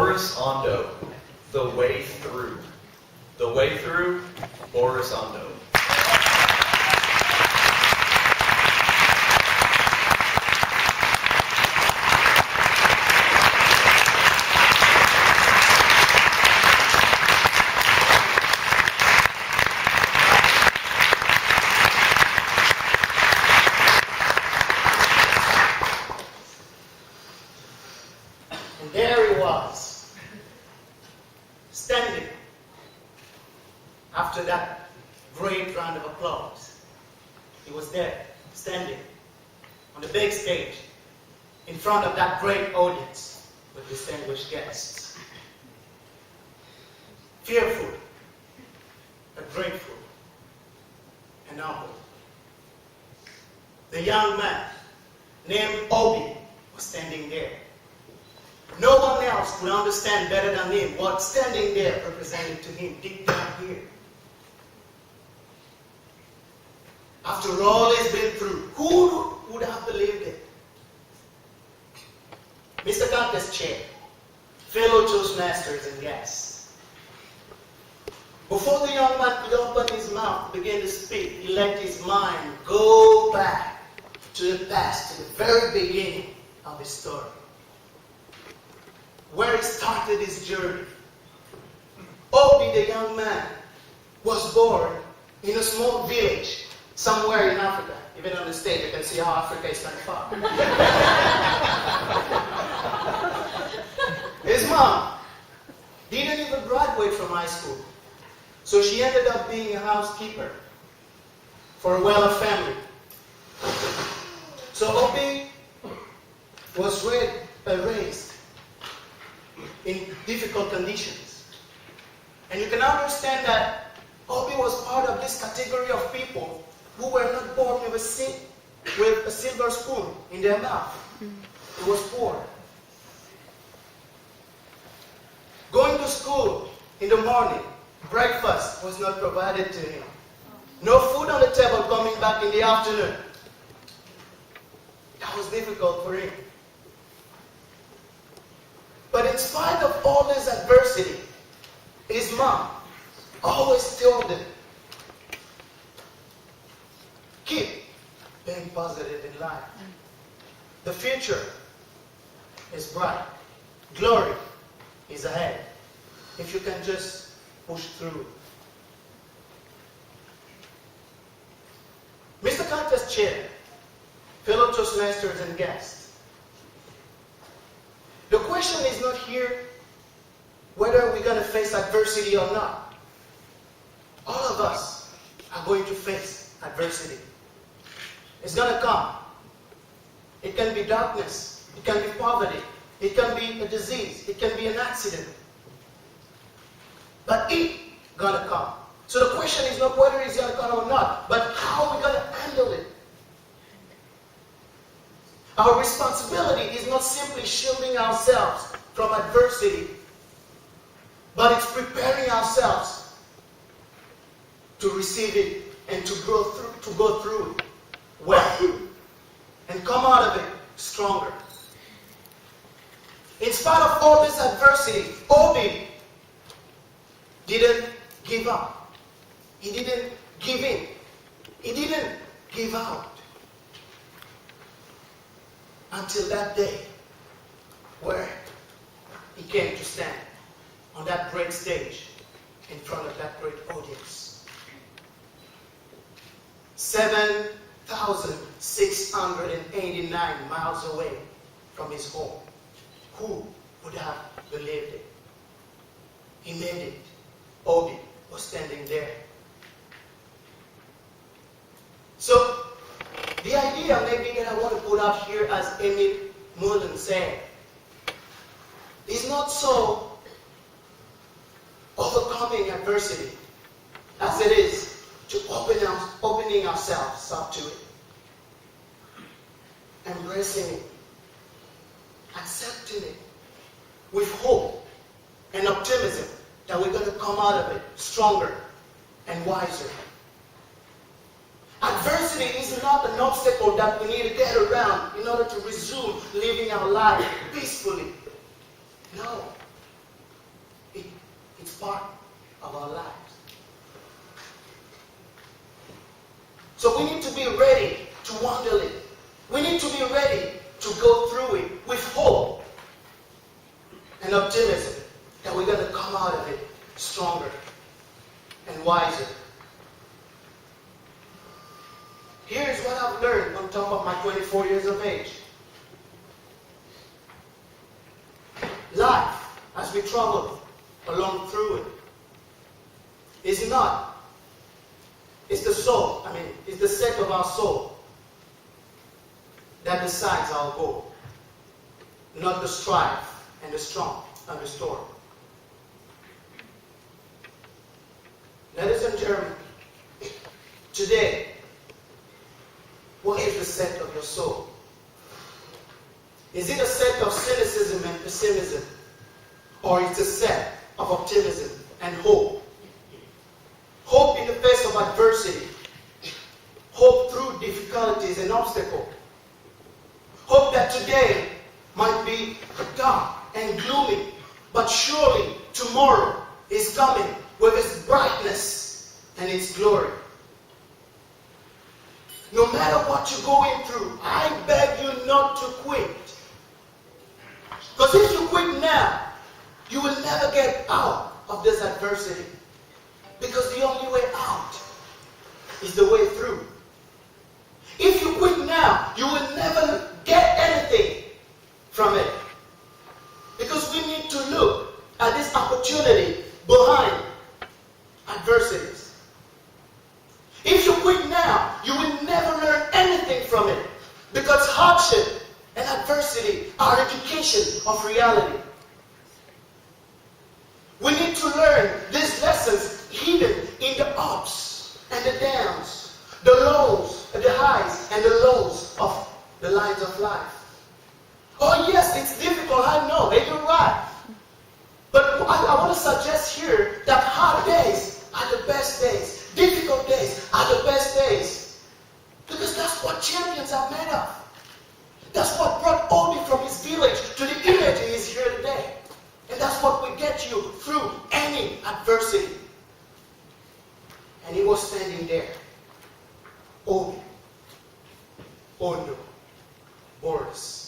Boris Ondo, The Way Through. The Way Through, Boris Ondo. And there he was, standing after that great round of applause. He was there, standing on the big stage in front of that great audience with distinguished guests. Fearful, but grateful and humble. The young man named Obi was standing there. No one else could understand better than him what standing there represented to him deep down here. After all he's been through, who would have believed it? Mr. Contest Chair, fellow Toastmasters and guests. Before the young man could open his mouth and begin to speak, he let his mind go back to the past, to the very beginning of his story, where he started his journey. Obi, the young man, was born in a small village somewhere in Africa. Even on the stage, you can see how Africa is kind of far. His mom didn't even graduate from high school, so she ended up being a housekeeper for a well-off family. So Obi was raised in difficult conditions. And you can understand that Obi was part of this category of people who were not born with a silver spoon in their mouth. He was poor. Going to school in the morning, breakfast was not provided to him. No food on the table coming back in the afternoon. That was difficult for him. But in spite of all this adversity, his mom always told him, keep being positive in life. The future is bright. Glory is ahead. If you can just push through. Mr. Contest Chair, fellow Toastmasters and guests, the question is not here whether we're going to face adversity or not. All of us are going to face adversity. It's going to come. It can be darkness. It can be poverty. It can be a disease. It can be an accident. But it's going to come. So the question is not whether it's going to come or not, but how are we going to handle it? Our responsibility is not simply shielding ourselves from adversity, but it's preparing ourselves to receive it and to go through it well and come out of it stronger. In spite of all this adversity, Obi didn't give up. He didn't give in. He didn't give out. Until that day where he came to stand on that great stage in front of that great audience. 7,689 miles away from his home. Who would have believed it? He made it. Obi was standing there. So, the idea maybe that I want to put up here, as Emil Mullen said, is not so overcoming adversity as it is to opening ourselves up to it, embracing it, accepting it with hope and optimism that we're going to come out of it stronger and wiser. Adversity is not an obstacle that we need to get around in order to resume living our life peacefully. No. part of our lives. So we need to be ready to handle it. We need to be ready to go through it with hope and optimism that we're going to come out of it stronger and wiser. Here's what I've learned on top of my 24 years of age. Life, as we travel along through it, is not, it's the soul, it's the set of our soul that decides our goal, not the strife and the strong and the storm. Ladies and gentlemen, today, what is the set of your soul? Is it a set of cynicism and pessimism? Or is it a set of optimism and hope? Hope in the face of adversity. Hope through difficulties and obstacles. Hope that today might be dark and gloomy, but surely tomorrow is coming with its brightness and its glory. No matter what you're going through, I beg you not to quit. Because if you quit now, you will never get out of this adversity. Because the only way out is the way through. If you quit now, you will never get anything from it. Because we need to look at this opportunity behind adversities. If you quit now, you will never learn anything from it. Because hardship and adversity are education of reality. We need to learn these lessons hidden in the ups and the downs, the lows, the highs and the lows of the lines of life. Oh yes, it's difficult, I know, and you're right. But I want to suggest here that hard days are the best days. Difficult days are the best days. Because that's what champions are made of. That's what brought Obi from his village to the image he is here today. And that's what will get you through any adversity. And he was standing there. Obi, Ondo, Boris.